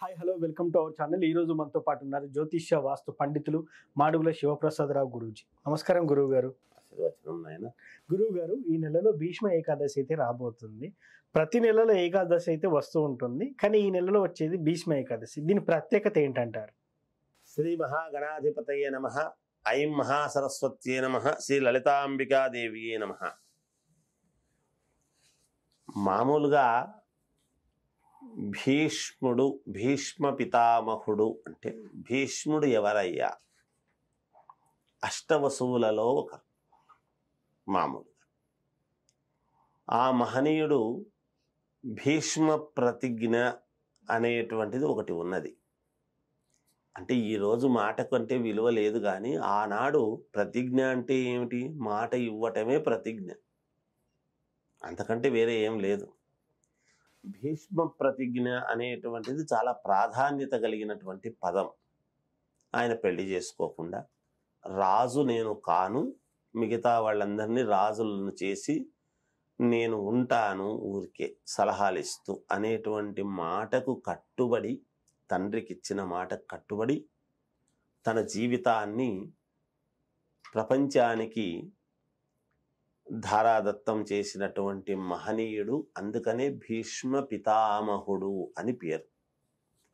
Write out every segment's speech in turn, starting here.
Hi hello welcome to our channel. ఈ రోజు మనతో పాటు ఉన్నారు జ్యోతిష్య వాస్తు పండితులు మాడుగుల శివప్రసాదరావు గురూజీ. నమస్కారం గురువు గారు. గురువు గారు, ఈ నెలలో భీష్మ ఏకాదశి అయితే రాబోతుంది. ప్రతి నెలలో ఏకాదశి అయితే వస్తూ ఉంటుంది, కానీ ఈ నెలలో వచ్చేది భీష్మ ఏకాదశి. దీని ప్రత్యేకత ఏంటంటారు? శ్రీ మహాగణాధిపతయే నమః. ఐం మహాసరస్వత్యే నమః. శ్రీ లలితాంబికాదేవియే నమః. మామూలుగా భీష్ముడు, భీష్మ పితామహుడు అంటే భీష్ముడు ఎవరయ్యా? అష్టవసువులలో ఒకరు. మామూలుగా ఆ మహనీయుడు భీష్మ ప్రతిజ్ఞ అనేటువంటిది ఒకటి ఉన్నది. అంటే ఈరోజు మాటకు అంటే విలువ లేదు, కానీ ఆనాడు ప్రతిజ్ఞ అంటే ఏమిటి? మాట ఇవ్వటమే ప్రతిజ్ఞ, అంతకంటే వేరే ఏం లేదు. భీష్మ ప్రతిజ్ఞ అనేటువంటిది చాలా ప్రాధాన్యత కలిగినటువంటి పదం. ఆయన పెళ్లి చేసుకోకుండా రాజు నేను కాను, మిగతా వాళ్ళందరినీ రాజులను చేసి నేను ఉంటాను ఊరికే సలహాలు ఇస్తూ అనేటువంటి మాటకు కట్టుబడి, తండ్రికి ఇచ్చిన మాటకు కట్టుబడి తన జీవితాన్ని ప్రపంచానికి ధారాదత్తం చేసినటువంటి మహనీయుడు. అందుకనే భీష్మ పితామహుడు అని పేరు.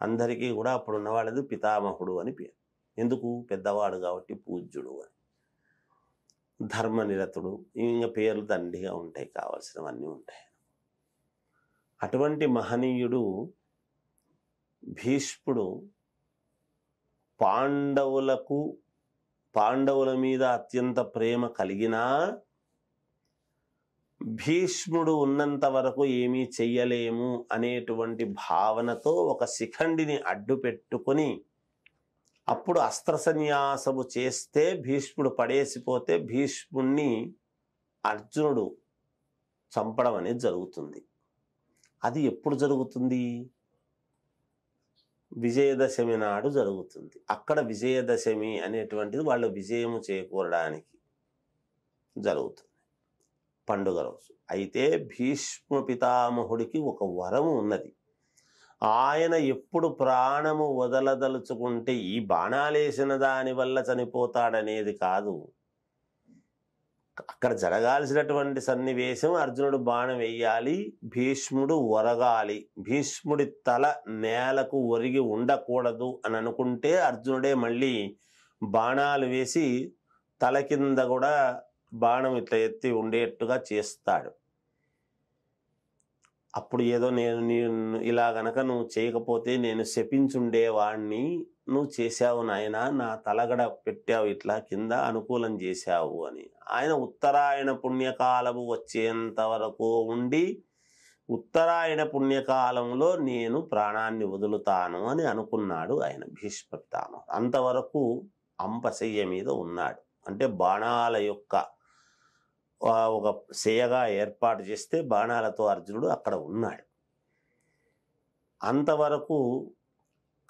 అందరికీ కూడా అప్పుడున్న వాళ్ళది పితామహుడు అని పేరు. ఎందుకు? పెద్దవాడు కాబట్టి పూజ్యుడు అని, ధర్మనిరతుడు, ఇంకా పేర్లు దండిగా ఉంటాయి, కావాల్సినవన్నీ ఉంటాయి. అటువంటి మహనీయుడు భీష్ముడు పాండవుల మీద అత్యంత ప్రేమ కలిగినా భీష్ముడు ఉన్నంత వరకు ఏమీ చెయ్యలేము అనేటువంటి భావనతో ఒక శిఖండిని అడ్డు పెట్టుకొని అప్పుడు అస్త్ర సన్యాసము చేస్తే భీష్ముడు పడేసిపోతే భీష్ముణ్ణి అర్జునుడు చంపడం అనేది జరుగుతుంది. అది ఎప్పుడు జరుగుతుంది? విజయదశమి నాడు జరుగుతుంది. అక్కడ విజయదశమి అనేటువంటిది వాళ్ళు విజయము చేకూరడానికి జరుగుతుంది, పండుగ రోజు. అయితే భీష్మ పితామహుడికి ఒక వరము ఉన్నది. ఆయన ఎప్పుడు ప్రాణము వదలదలుచుకుంటే ఈ బాణాలేసిన దాని వల్ల చనిపోతాడనేది కాదు. అక్కడ జరగాల్సినటువంటి సన్నివేశం, అర్జునుడు బాణం వేయాలి, భీష్ముడు ఒరగాలి, భీష్ముడి తల నేలకు ఒరిగి ఉండకూడదు అని అనుకుంటే అర్జునుడే మళ్ళీ బాణాలు వేసి తల కింద కూడా బాణం ఇట్లా ఎత్తి ఉండేట్టుగా చేస్తాడు. అప్పుడు ఏదో నేను ఇలా గనక నువ్వు చేయకపోతే నేను శపించుండేవాణ్ణి, నువ్వు చేశావు నాయనా, నా తలగడ పెట్టావు ఇట్లా కింద, అనుకూలం చేశావు అని. ఆయన ఉత్తరాయణ పుణ్యకాలము వచ్చేంత వరకు ఉండి ఉత్తరాయణ పుణ్యకాలంలో నేను ప్రాణాన్ని వదులుతాను అని అనుకున్నాడు ఆయన భీష్మ పితామహుడు. అంతవరకు అంపశయ్య మీద ఉన్నాడు. అంటే బాణాల యొక్క ఒక శయగా ఏర్పాటు చేస్తే బాణాలతో అర్జునుడు అక్కడ ఉన్నాడు. అంతవరకు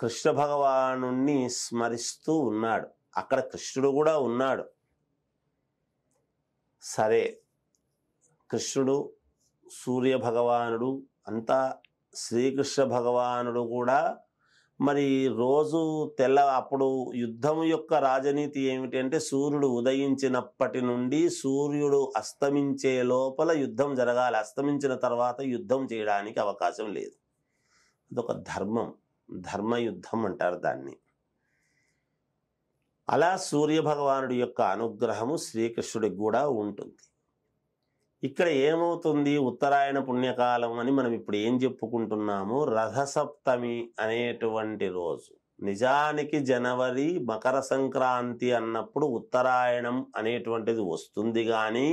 కృష్ణ భగవానుణ్ణి స్మరిస్తూ ఉన్నాడు. అక్కడ కృష్ణుడు కూడా ఉన్నాడు. సరే, కృష్ణుడు, సూర్య భగవానుడు అంతా, శ్రీకృష్ణ భగవానుడు కూడా మరి రోజు అప్పుడు యుద్ధం యొక్క రాజనీతి ఏమిటంటే సూర్యుడు ఉదయించినప్పటి నుండి సూర్యుడు అస్తమించే లోపల యుద్ధం జరగాలి. అస్తమించిన తర్వాత యుద్ధం చేయడానికి అవకాశం లేదు. అదొక ధర్మం, ధర్మయుద్ధం అంటారు దాన్ని. అలా సూర్య భగవానుడి యొక్క అనుగ్రహము శ్రీకృష్ణుడికి కూడా ఉంటుంది. ఇక్కడ ఏమవుతుంది? ఉత్తరాయణ పుణ్యకాలం అని మనం ఇప్పుడు ఏం చెప్పుకుంటున్నాము? రథసప్తమి అనేటువంటి రోజు. నిజానికి జనవరి మకర సంక్రాంతి అన్నప్పుడు ఉత్తరాయణం అనేటువంటిది వస్తుంది, కానీ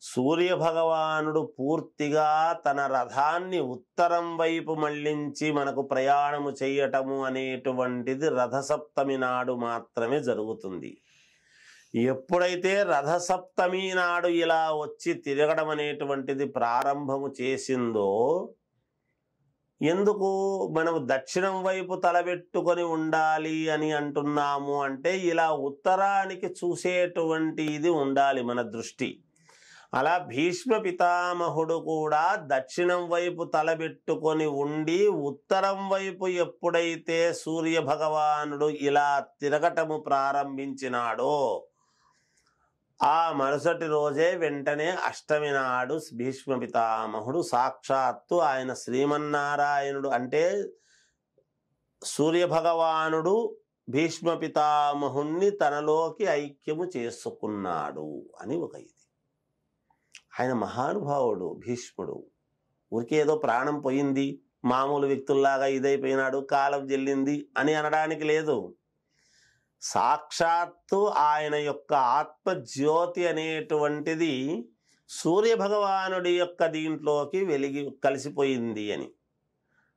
సూర్య భగవానుడు పూర్తిగా తన రథాన్ని ఉత్తరం వైపు మళ్లించి మనకు ప్రయాణము చేయటము అనేటువంటిది రథసప్తమి నాడు మాత్రమే జరుగుతుంది. ఎప్పుడైతే రథసప్తమి నాడు ఇలా వచ్చి తిరగడం అనేటువంటిది ప్రారంభము చేసిందో, ఎందుకు మనం దక్షిణం వైపు తలబెట్టుకొని ఉండాలి అని అంటున్నాము అంటే ఇలా ఉత్తరానికి చూసేటువంటి ఇది ఉండాలి మన దృష్టి. అలా భీష్మ పితామహుడు కూడా దక్షిణం వైపు తలబెట్టుకొని ఉండి ఉత్తరం వైపు ఎప్పుడైతే సూర్య భగవానుడు ఇలా తిరగటము ప్రారంభించినాడో ఆ మరుసటి రోజే వెంటనే అష్టమి నాడు భీష్మ పితామహుడు సాక్షాత్తు ఆయన శ్రీమన్నారాయణుడు అంటే సూర్య భగవానుడు భీష్మ పితామహుణ్ణి తనలోకి ఐక్యము చేసుకున్నాడు అని ఒక ఇది. ఆయన మహానుభావుడు భీష్ముడు. ఊరికే ఏదో ప్రాణం పోయింది, మామూలు వ్యక్తుల్లాగా ఇదైపోయినాడు, కాలం చెల్లింది అని అనడానికి లేదు. సాక్షాత్తు ఆయన యొక్క ఆత్మజ్యోతి అనేటువంటిది సూర్య భగవానుడి యొక్క దీంట్లోకి వెలిగి కలిసిపోయింది అని.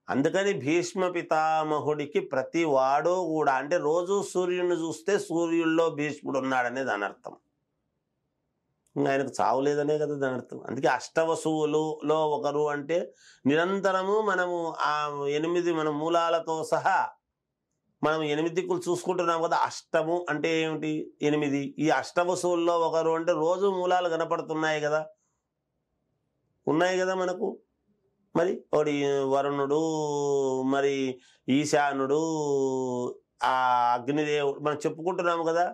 అందుకని భీష్మ పితామహుడికి ప్రతి వాడు కూడా అంటే రోజు సూర్యుడిని చూస్తే సూర్యుల్లో భీష్ముడు ఉన్నాడనేది అనర్థం. ఆయనకు చావు లేదనే కదా దాని అర్థం. అందుకే అష్టవసువులలో ఒకరు అంటే నిరంతరము మనము ఆ 8 మన మూలాలతో సహా మనం 8 దిక్కులు చూసుకుంటున్నాం కదా. అష్టము అంటే ఏమిటి? 8. ఈ అష్టవసువుల్లో ఒకరు అంటే రోజు మూలాలు కనపడుతున్నాయి కదా, ఉన్నాయి కదా మనకు. మరి ఒకటి వరుణుడు, మరి ఈశానుడు, ఆ అగ్నిదేవుడు మనం చెప్పుకుంటున్నాము కదా.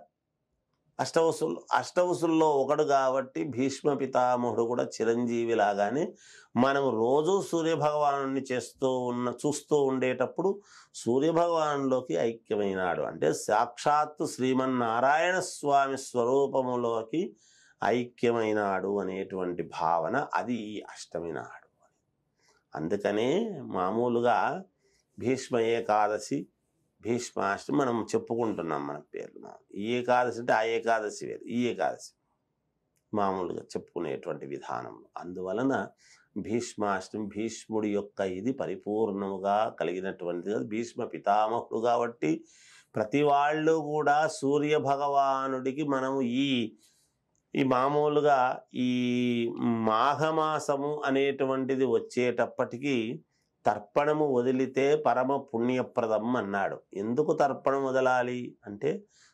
అష్టవసుల్లో ఒకడు కాబట్టి భీష్మ పితామహుడు కూడా చిరంజీవి లాగానే మనం రోజు సూర్యభగవాను చూస్తూ ఉండేటప్పుడు సూర్యభగవానులోకి ఐక్యమైనాడు. అంటే సాక్షాత్తు శ్రీమన్నారాయణ స్వామి స్వరూపములోకి ఐక్యమైనాడు అనేటువంటి భావన అది ఈ అష్టమి నాడు. అందుకనే మామూలుగా భీష్మ ఏకాదశి, భీష్మాష్టమి మనం చెప్పుకుంటున్నాం మన పేర్లు. ఈ ఏకాదశి అంటే ఆ ఏకాదశి వేరు, ఈ ఏకాదశి మామూలుగా చెప్పుకునేటువంటి విధానం. అందువలన భీష్మాష్టమి భీష్ముడి యొక్క ఇది పరిపూర్ణముగా కలిగినటువంటిది. భీష్మ పితామహుడు కాబట్టి ప్రతి వాళ్ళు కూడా సూర్య భగవానుడికి మనము ఈ మామూలుగా ఈ మాఘమాసము అనేటువంటిది వచ్చేటప్పటికీ తర్పణము వదిలితే పరమ పుణ్యప్రదం అన్నాడు. ఎందుకు తర్పణం వదలాలి అంటే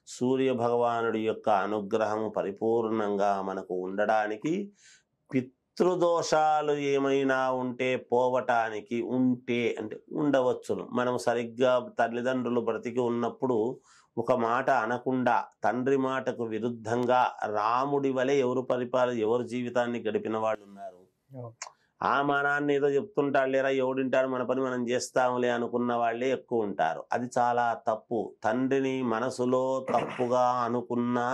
సూర్య భగవానుడి యొక్క అనుగ్రహము పరిపూర్ణంగా మనకు ఉండడానికి, పితృదోషాలు ఏమైనా ఉంటే పోవటానికి ఉంటే అంటే ఉండవచ్చును. మనం సరిగ్గా తల్లిదండ్రులు బ్రతికి ఉన్నప్పుడు ఒక మాట అనకుండా తండ్రి మాటకు విరుద్ధంగా రాముడి వలె ఎవరు జీవితాన్ని గడిపిన వాళ్ళు ఉన్నారు. ఆ మా నాన్న ఏదో చెప్తుంటాడు లేరా, ఎవడింటాడు, మన పని మనం చేస్తాములే అనుకున్న వాళ్ళే ఎక్కువ ఉంటారు. అది చాలా తప్పు. తండ్రిని మనసులో తప్పుగా అనుకున్నా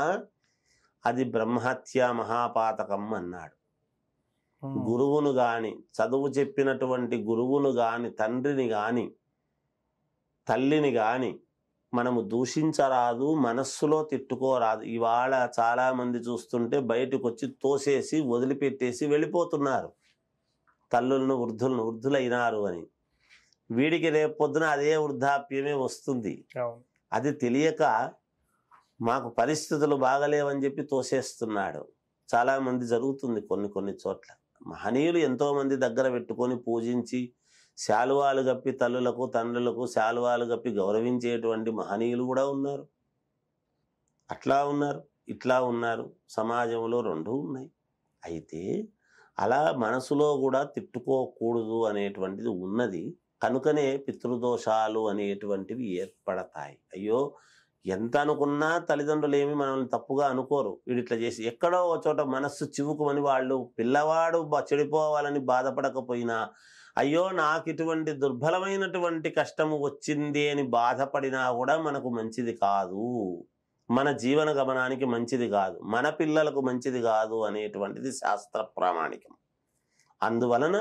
అది బ్రహ్మహత్య మహాపాతకం అన్నాడు. గురువును గాని, చదువు చెప్పినటువంటి గురువును గాని, తండ్రిని గాని, తల్లిని గాని మనము దూషించరాదు, మనస్సులో తిట్టుకోరాదు. ఇవాళ చాలా మంది చూస్తుంటే బయటకు వచ్చి తోసేసి వదిలిపెట్టేసి వెళ్ళిపోతున్నారు. తల్లులను వృద్ధులైనారు అని. వీడికి రేపు పొద్దున అదే వృద్ధాప్యమే వస్తుంది. అది తెలియక మాకు పరిస్థితులు బాగలేవని చెప్పి తోసేస్తున్నాడు. చాలామంది జరుగుతుంది కొన్ని చోట్ల. మహనీయులు ఎంతోమంది దగ్గర పెట్టుకొని పూజించి శాలువాలు గప్పి తల్లులకు తండ్రులకు శాలువాలు గప్పి గౌరవించేటువంటి మహనీయులు కూడా ఉన్నారు. అట్లా ఉన్నారు, ఇట్లా ఉన్నారు. సమాజంలో రెండూ ఉన్నాయి. అయితే అలా మనసులో కూడా తిట్టుకోకూడదు అనేటువంటిది ఉన్నది. కనుకనే పితృదోషాలు అనేటువంటివి ఏర్పడతాయి. అయ్యో ఎంత అనుకున్నా తల్లిదండ్రులు ఏమి మనల్ని తప్పుగా అనుకోరు. వీడు ఇట్లా చేసి ఎక్కడో ఒక చోట మనస్సు చివుకుమని వాళ్ళు పిల్లవాడు చెడిపోవాలని బాధపడకపోయినా అయ్యో నాకు ఇటువంటి దుర్బలమైనటువంటి కష్టము వచ్చింది అని బాధపడినా కూడా మనకు మంచిది కాదు, మన జీవన గమనానికి మంచిది కాదు, మన పిల్లలకు మంచిది కాదు అనేటువంటిది శాస్త్ర ప్రామాణికం. అందువలన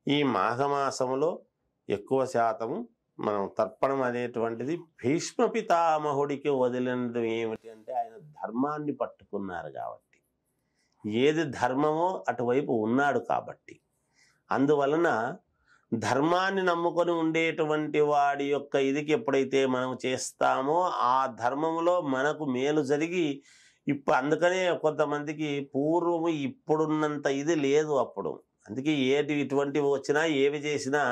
ఈ మాఘమాసములో ఎక్కువ శాతము మనం తర్పణం అనేటువంటిది భీష్మ పితామహుడికి వదిలినది ఏమిటి అంటే ఆయన ధర్మాన్ని పట్టుకున్నారు కాబట్టి, ఏది ధర్మమో అటువైపు ఉన్నాడు కాబట్టి. అందువలన ధర్మాన్ని నమ్ముకొని ఉండేటువంటి వాడి యొక్క ఇదికి ఎప్పుడైతే మనం చేస్తామో ఆ ధర్మంలో మనకు మేలు జరిగి అందుకనే కొంతమందికి పూర్వము ఇప్పుడున్నంత ఇది లేదు అప్పుడు. అందుకే ఇటువంటివి వచ్చినా ఏవి చేసినా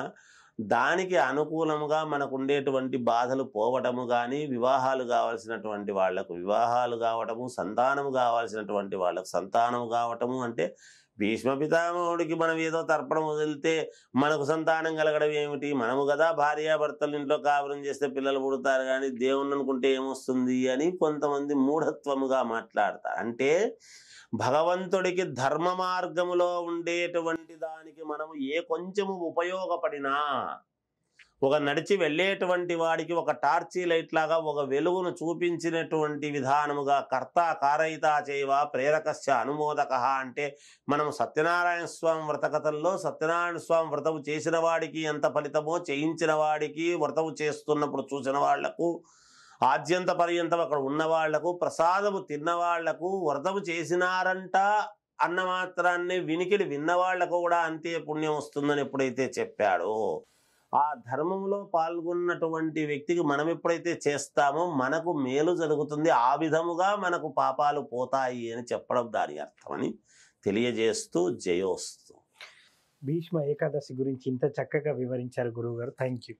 దానికి అనుకూలముగా మనకు ఉండేటువంటి బాధలు పోవటము కానీ, వివాహాలు కావాల్సినటువంటి వాళ్లకు వివాహాలు కావటము, సంతానము కావాల్సినటువంటి వాళ్ళకు సంతానము కావటము. అంటే భీష్మ పితామహుడికి మనం ఏదో తర్పణం వదిలితే మనకు సంతానం కలగడం ఏమిటి? మనము కదా భార్యాభర్తలు ఇంట్లో కాపురం చేస్తే పిల్లలు పుడతారు, కానీ దేవుణ్ణి అనుకుంటే ఏమొస్తుంది అని కొంతమంది మూఢత్వముగా మాట్లాడతారు. అంటే భగవంతుడికి ధర్మ మార్గములో ఉండేటువంటి దానికి మనము ఏ కొంచెము ఉపయోగపడినా, ఒక నడిచి వెళ్ళేటువంటి వాడికి ఒక టార్చీ లైట్ లాగా ఒక వెలుగును చూపించినటువంటి విధానముగా కర్త కారయిత చేయవ ప్రేరకస్య అనుమోదక. అంటే మనం సత్యనారాయణ స్వామి వ్రతకథల్లో సత్యనారాయణ స్వామి వ్రతము చేసిన వాడికి ఎంత ఫలితమో, చేయించిన వాడికి వ్రతము చేస్తున్నప్పుడు చూసిన వాళ్లకు, ఆద్యంత పర్యంతం అక్కడ ఉన్న వాళ్లకు, ప్రసాదము తిన్న వాళ్లకు, వ్రతము చేసినారంట అన్న మాత్రాన్ని వినికిడి విన్నవాళ్లకు కూడా అంతే పుణ్యం వస్తుందని ఎప్పుడైతే చెప్పాడో, ఆ ధర్మంలో పాల్గొన్నటువంటి వ్యక్తికి మనం ఎప్పుడైతే చేస్తామో మనకు మేలు జరుగుతుంది, ఆ విధముగా మనకు పాపాలు పోతాయి అని చెప్పడం దాని అర్థమని తెలియజేస్తూ జయోస్తు. భీష్మ ఏకాదశి గురించి ఇంత చక్కగా వివరించారు గురువు గారు. Thank you.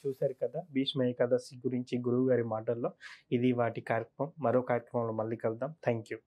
చూశారు కదా భీష్మ ఏకాదశి గురించి గురువు గారి మాటల్లో. ఇది వాటి కార్యక్రమం. మరో కార్యక్రమంలో మళ్ళీ కలుద్దాం. Thank you.